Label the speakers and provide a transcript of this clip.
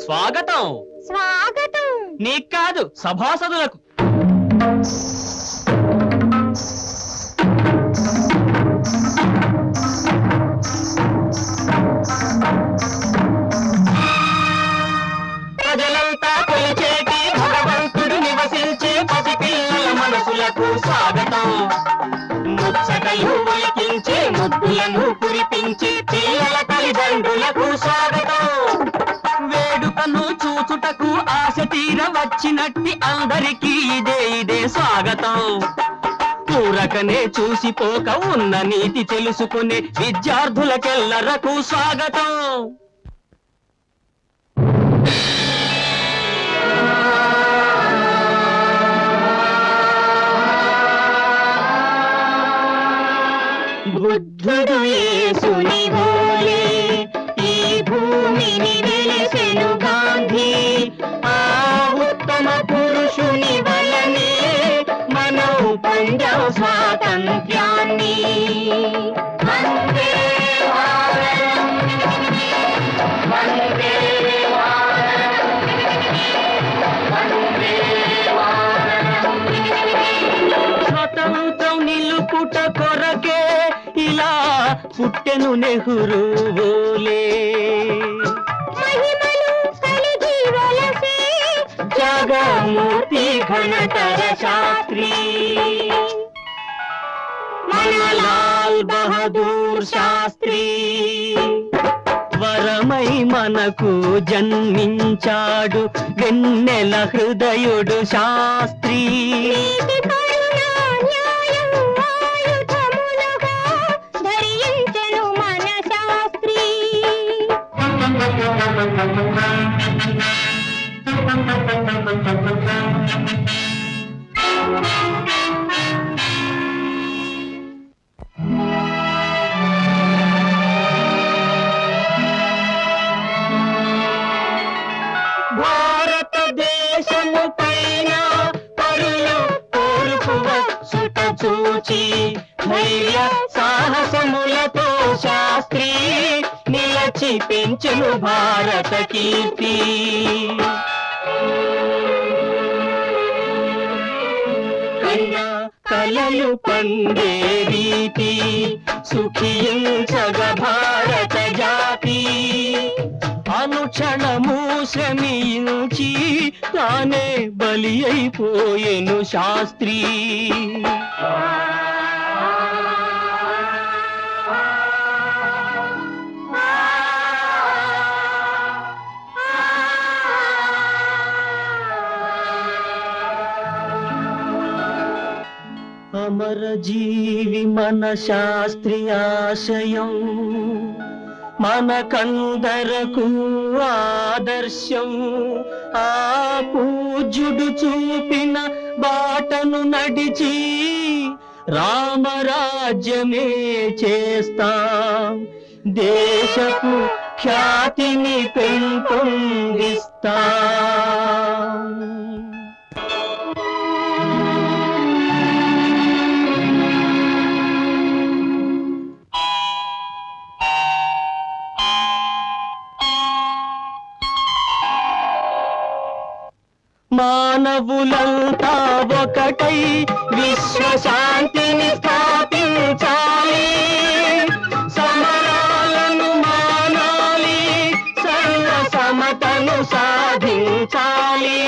Speaker 1: స్వాగతం.
Speaker 2: స్వాగతం
Speaker 1: నీకు కాదు, సభాసదులకు. ప్రజలంతా కొలిచేటి భగవంతుడు నివసించే పసిపిల్లల మనసులకు స్వాగతం. ముచ్చటలు ఒలికించే ముద్దులను కురిపించే పిల్లల తల్లిదండ్రులకు స్వాగతం. వేడుకను చూచుటకు ఆశ తీర వచ్చినట్టి అందరికీ ఇదే స్వాగతం. ఊరకనే చూసిపోక ఉన్న నీతి తెలుసుకునే విద్యార్థులకెల్లరకు స్వాగతం.
Speaker 2: బుద్ధుడు యేసుని వోలే ఈ భూమిని వెలిసెను గాంధీ. ఆ ఉత్తమ పురుషుని వలనే మనం పొందాం స్వాతంత్ర్యాన్ని. వందే మాతరం, వందే మాతరం, వందే మాతరం.
Speaker 1: స్వతంత్రం నిలుపుట కొరకే ఇలా పుట్టెను నెహ్రూవోలే.
Speaker 2: మహిమలు కలిగి వెలసే
Speaker 1: జగమూర్తి ఘనతర శాస్త్రి మన లాల్ బహదూర్ శాస్త్రి వరమై మనకు జన్మించాడు వెన్నెల హృదయుడు శాస్త్రి.
Speaker 2: నీతి కరుణ న్యాయం ఆయుధములుగా ధరించెను మన శాస్త్రి.
Speaker 1: భారతదేశము పైన పరులు తూర్పు వచ్చుట చూచి ధైర్య సాహసములతో శాస్త్రి నిలచి పెంచెను భారత కీర్తి. కన్నా కలలు పండే రీతి సుఖించగ భారత జాతి. అనుక్షణము శ్రమించి తానే బలి అయిపోయెను శాస్త్రి. అమర జీవి మన శాస్త్రి ఆశయం మనకందరకు ఆదర్శం. ఆ పూజ్యుడు చూపిన బాటను నడిచి రామరాజ్యమే చేస్తాం. దేశపు ఖ్యాతిని పెంపొందిస్తాం. మానవులంతా ఒకటై విశ్వశాంతిని స్థాపించాలి. సమరాలను మానాలి, సర్వ సమతను సాధించాలి.